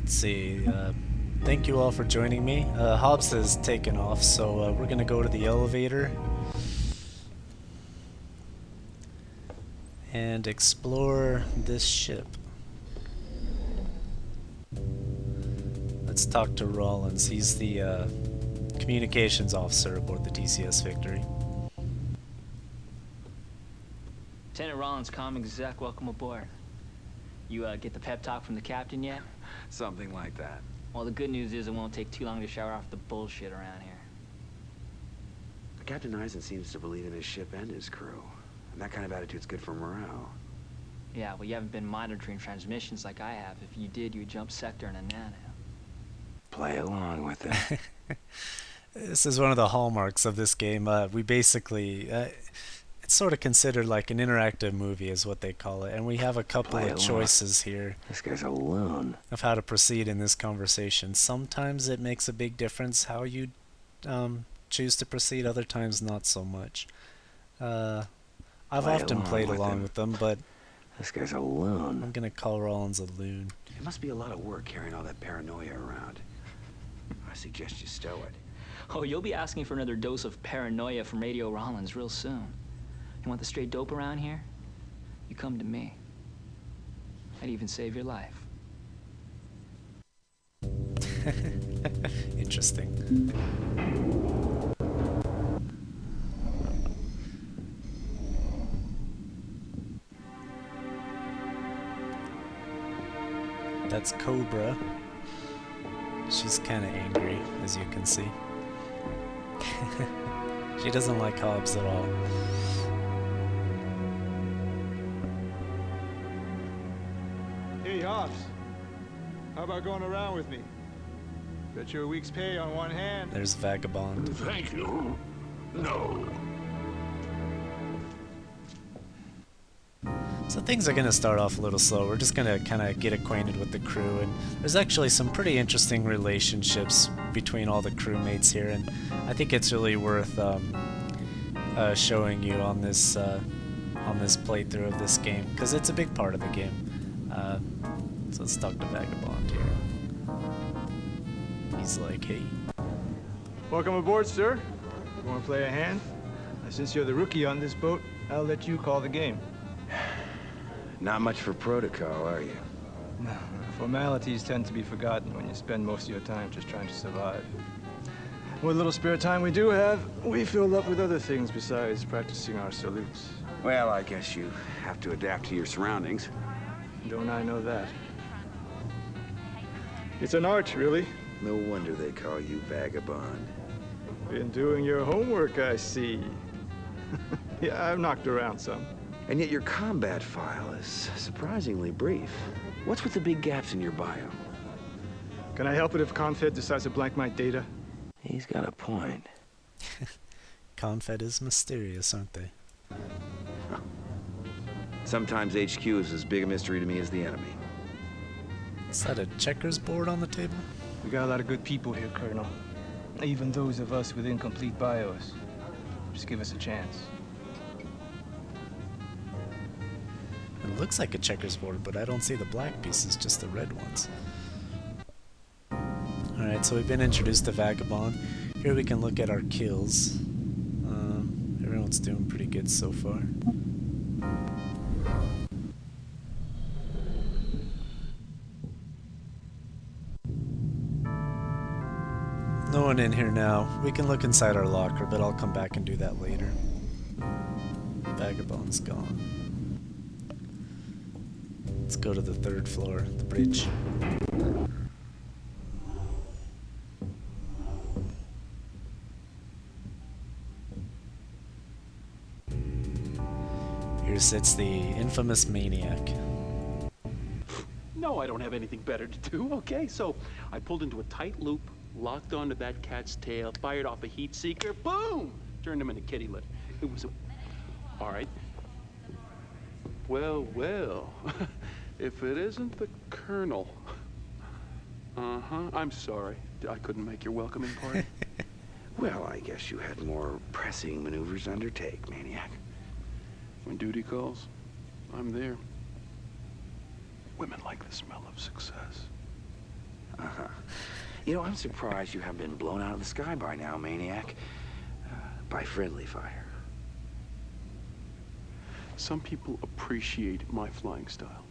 Let's see. Thank you all for joining me. Hobbs has taken off, so we're gonna go to the elevator and explore this ship. Let's talk to Rollins. He's the communications officer aboard the DCS Victory. Lieutenant Rollins, comm exec, welcome aboard. You get the pep talk from the captain yet? Something like that. Well, the good news is it won't take too long to shower off the bullshit around here. Captain Eisen seems to believe in his ship and his crew. And that kind of attitude's good for morale. Yeah, well, you haven't been monitoring transmissions like I have. If you did, you'd jump sector in a nano. Play along with it. This is one of the hallmarks of this game. We basically... it's sort of considered like an interactive movie is what they call it, and we have a couple of choices here. This guy's a loon. Of how to proceed in this conversation. Sometimes it makes a big difference how you choose to proceed, other times not so much. I've often played along with them, but this guy's a loon. I'm gonna call Rollins a loon. It must be a lot of work carrying all that paranoia around. I suggest you stow it. Oh, you'll be asking for another dose of paranoia from Radio Rollins real soon. You want the straight dope around here? You come to me. I'd even save your life. Interesting. That's Cobra. She's kind of angry, as you can see. She doesn't like Hobbs at all. Hey, Hobbs. How about going around with me? Bet you a week's pay on one hand. There's Vagabond. Thank you. No. So things are going to start off a little slow. We're just going to kind of get acquainted with the crew, and there's actually some pretty interesting relationships between all the crewmates here, and I think it's really worth showing you on this playthrough of this game, because it's a big part of the game. So let's talk to Vagabond here. He's like, hey. Welcome aboard, sir. You want to play a hand? Since you're the rookie on this boat, I'll let you call the game. Not much for protocol, are you? No, formalities tend to be forgotten when you spend most of your time just trying to survive. What little spare time we do have, we fill up with other things besides practicing our salutes. Well, I guess you have to adapt to your surroundings. Don't I know that? It's an art, really. No wonder they call you Vagabond. Been doing your homework, I see. Yeah, I've knocked around some. And yet your combat file is surprisingly brief. What's with the big gaps in your bio? Can I help it if Confed decides to blank my data? He's got a point. Confed is mysterious, aren't they? Huh. Sometimes HQ is as big a mystery to me as the enemy. Is that a checkers board on the table? We got a lot of good people here, Colonel. Even those of us with incomplete bios. Just give us a chance. It looks like a checkers board, but I don't see the black pieces, just the red ones. Alright, so we've been introduced to Vagabond. Here we can look at our kills. Everyone's doing pretty good so far. No one in here now. We can look inside our locker, but I'll come back and do that later. Vagabond's gone. Let's go to the third floor, the bridge. Here sits the infamous Maniac. No, I don't have anything better to do, okay? So I pulled into a tight loop, locked onto that cat's tail, fired off a heat seeker, boom! Turned him into kitty litter. It was a... All right. Well, well. If it isn't the Colonel. Uh-huh. I'm sorry. I couldn't make your welcoming party. Well, I guess you had more pressing maneuvers to undertake, Maniac. When duty calls, I'm there. Women like the smell of success. Uh-huh. You know, I'm surprised you haven't been blown out of the sky by now, Maniac. By friendly fire. Some people appreciate my flying style.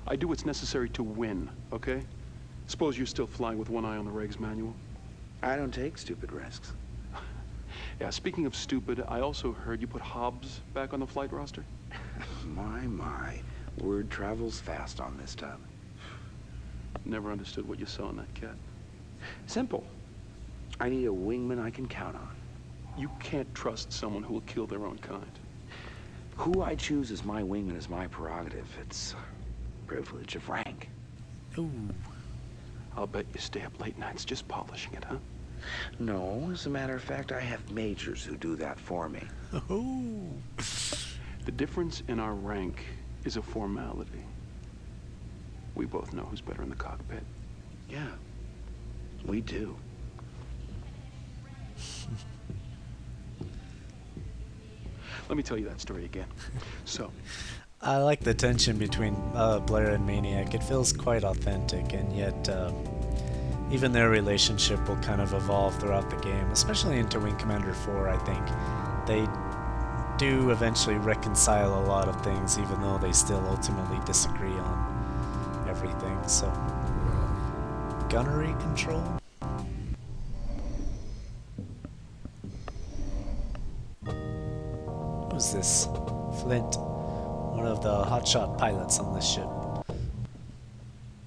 I do what's necessary to win, okay? Suppose you're still flying with one eye on the regs manual? I don't take stupid risks. Yeah, speaking of stupid, I also heard you put Hobbs back on the flight roster? My. Word travels fast on this tub. Never understood what you saw in that cat. Simple. I need a wingman I can count on. You can't trust someone who will kill their own kind. Who I choose as my wingman is my prerogative. It's a privilege of rank. Ooh. I'll bet you stay up late nights just polishing it, huh? No, as a matter of fact, I have majors who do that for me. Ooh. The difference in our rank is a formality. We both know who's better in the cockpit. Yeah, we do. Let me tell you that story again. So, I like the tension between Blair and Maniac. It feels quite authentic, and yet even their relationship will kind of evolve throughout the game, especially into Wing Commander 4, I think. They do eventually reconcile a lot of things, even though they still ultimately disagree on everything, so... Gunnery control? Who's this? Flint, one of the hotshot pilots on this ship.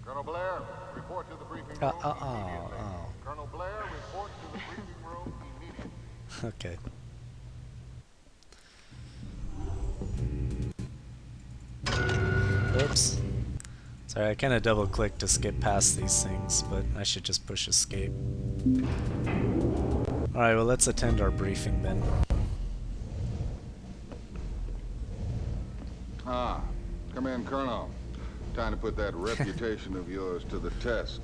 Colonel Blair, report to the briefing room immediately. Colonel Blair, report to the briefing room immediately. Okay. Oops. Sorry, I kind of double-clicked to skip past these things, but I should just push escape. Alright, well, let's attend our briefing then. Ah, come in, Colonel. Time to put that reputation of yours to the test.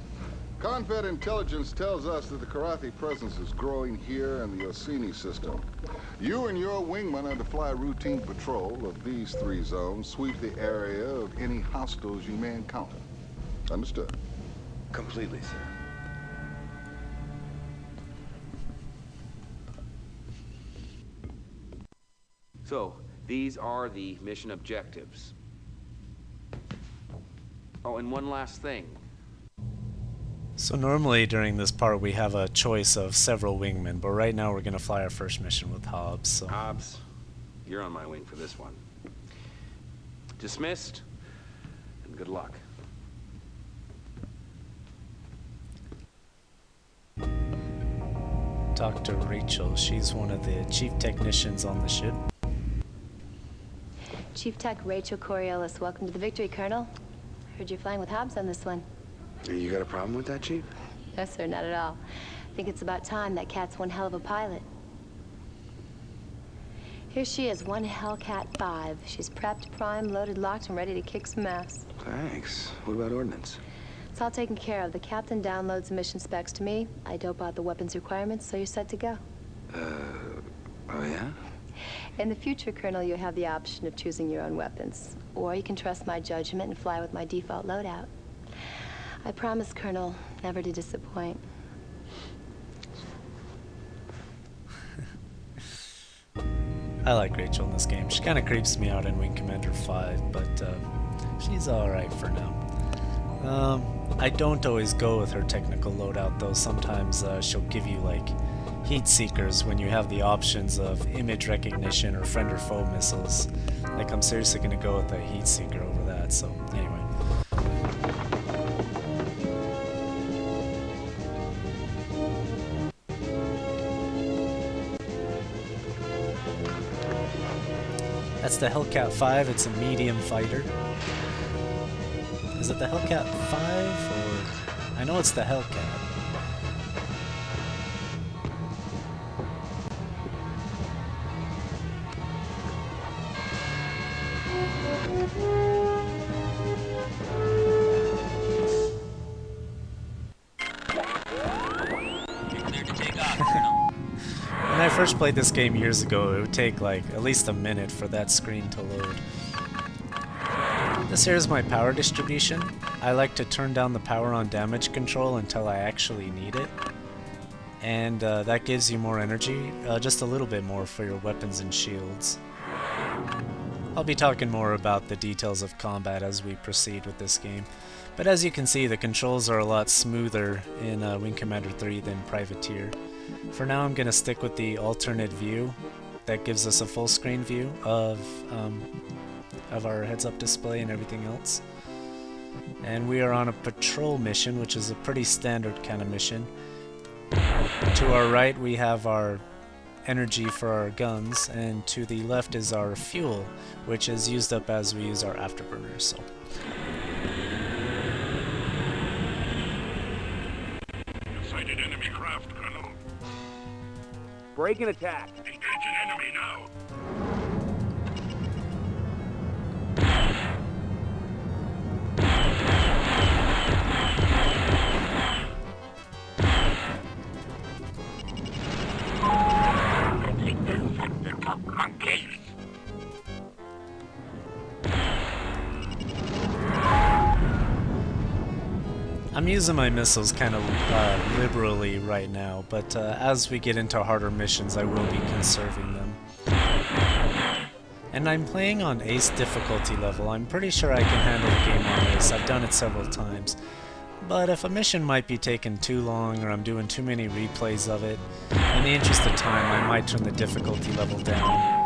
Confed intelligence tells us that the Karathi presence is growing here in the Orsini system. You and your wingman are to fly routine patrol of these 3 zones, sweep the area of any hostiles you may encounter. Understood? Completely, sir. So, these are the mission objectives. Oh, and one last thing. So normally during this part we have a choice of several wingmen, but right now we're going to fly our first mission with Hobbs. So. Hobbs, you're on my wing for this one. Dismissed, and good luck. Talk to Rachel. She's one of the chief technicians on the ship. Chief Tech Rachel Coriolis, welcome to the Victory, Colonel. Heard you're flying with Hobbs on this one. You got a problem with that, Chief? No, sir, not at all. I think it's about time. That cat's one hell of a pilot. Here she is, one Hellcat 5. She's prepped, primed, loaded, locked, and ready to kick some ass. Thanks. What about ordnance? It's all taken care of. The captain downloads the mission specs to me. I dope out the weapons requirements, so you're set to go. Oh yeah? In the future, Colonel, you have the option of choosing your own weapons. Or you can trust my judgment and fly with my default loadout. I promise, Colonel, never to disappoint. I like Rachel in this game. She kind of creeps me out in Wing Commander 5, but she's alright for now. I don't always go with her technical loadout, though. Sometimes she'll give you, like, heat seekers when you have the options of image recognition or friend or foe missiles. Like, I'm seriously going to go with a heat seeker over that, so anyway. That's the Hellcat 5. It's a medium fighter. Is it the Hellcat 5 or... I know it's the Hellcat. When I first played this game years ago, it would take like at least a minute for that screen to load. This here is my power distribution. I like to turn down the power on damage control until I actually need it. And that gives you more energy, just a little bit more for your weapons and shields. I'll be talking more about the details of combat as we proceed with this game. But as you can see, the controls are a lot smoother in Wing Commander 3 than Privateer. For now, I'm going to stick with the alternate view that gives us a full screen view of our heads-up display and everything else. And we are on a patrol mission, which is a pretty standard kind of mission. To our right, we have our energy for our guns, and to the left is our fuel, which is used up as we use our afterburners. So. Sighted enemy craft, Colonel. Break and attack. Engaging enemy now. Monkeys. I'm using my missiles kind of liberally right now, but as we get into harder missions, I will be conserving them. And I'm playing on Ace difficulty level. I'm pretty sure I can handle the game on Ace. I've done it several times. But if a mission might be taking too long, or I'm doing too many replays of it, in the interest of time, I might turn the difficulty level down.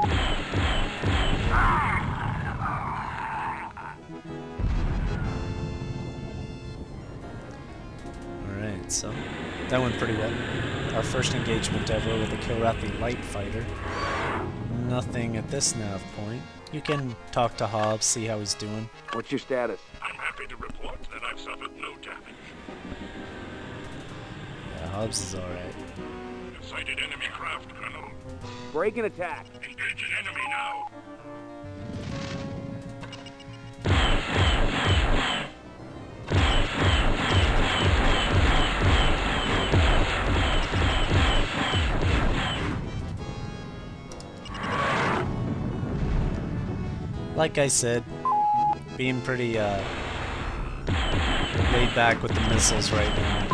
Alright, so that went pretty well. Our first engagement ever with a Kilrathi light fighter. Nothing at this nav point. You can talk to Hobbs, see how he's doing. What's your status? I'm happy to report that I've suffered no damage. Yeah, Hobbs is alright. Sighted enemy craft, Colonel. Break and attack. Engaging enemy now. Like I said, being pretty laid back with the missiles right now.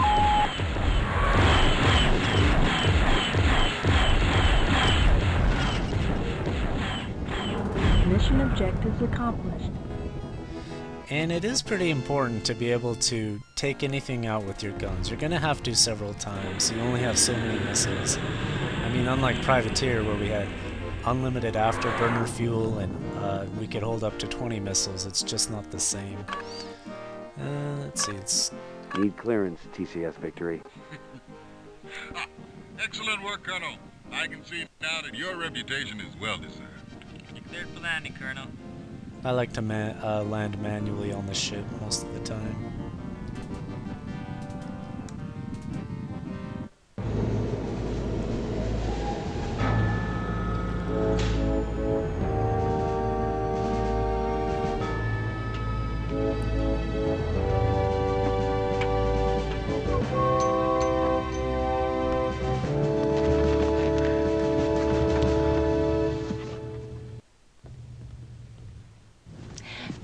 Mission objectives accomplished. And it is pretty important to be able to take anything out with your guns. You're gonna have to several times. You only have so many missiles. I mean, unlike Privateer, where we had unlimited afterburner fuel and we could hold up to 20 missiles, it's just not the same. Let's see, it's... Need clearance, TCS victory. Excellent work, Colonel. I can see now that your reputation is well deserved. You cleared for landing, Colonel. I like to land manually on the ship most of the time.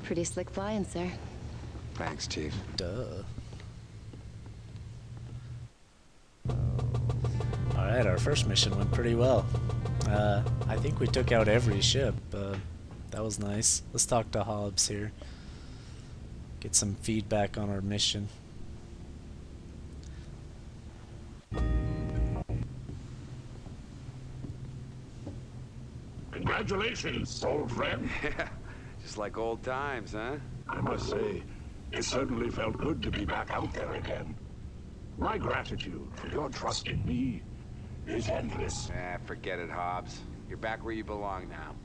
Pretty slick flying, sir. Thanks, Chief. Duh. Alright, our first mission went pretty well. I think we took out every ship. That was nice. Let's talk to Hobbs here. Get some feedback on our mission. Congratulations, old friend. Yeah, just like old times, huh? I must say, it certainly felt good to be back out there again. My gratitude for your trust in me is endless. Forget it, Hobbs. You're back where you belong now.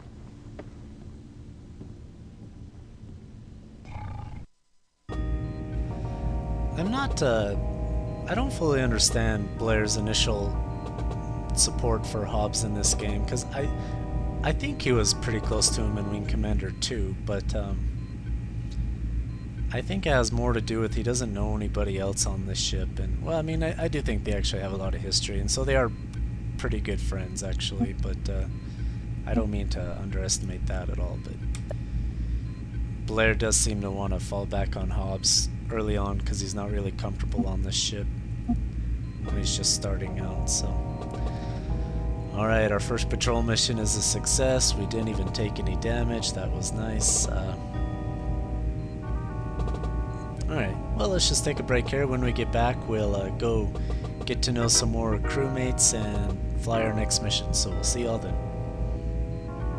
I'm not, I don't fully understand Blair's initial support for Hobbs in this game, because I think he was pretty close to him in Wing Commander 2, but I think it has more to do with he doesn't know anybody else on this ship, and, well, I mean, I do think they actually have a lot of history, and so they are pretty good friends, actually, but I don't mean to underestimate that at all, but Blair does seem to want to fall back on Hobbs early on because he's not really comfortable on this ship when he's just starting out. So, alright, our first patrol mission is a success. We didn't even take any damage. That was nice. Alright, well, let's just take a break here. When we get back, we'll go get to know some more crewmates and fly our next mission. So we'll see y'all then.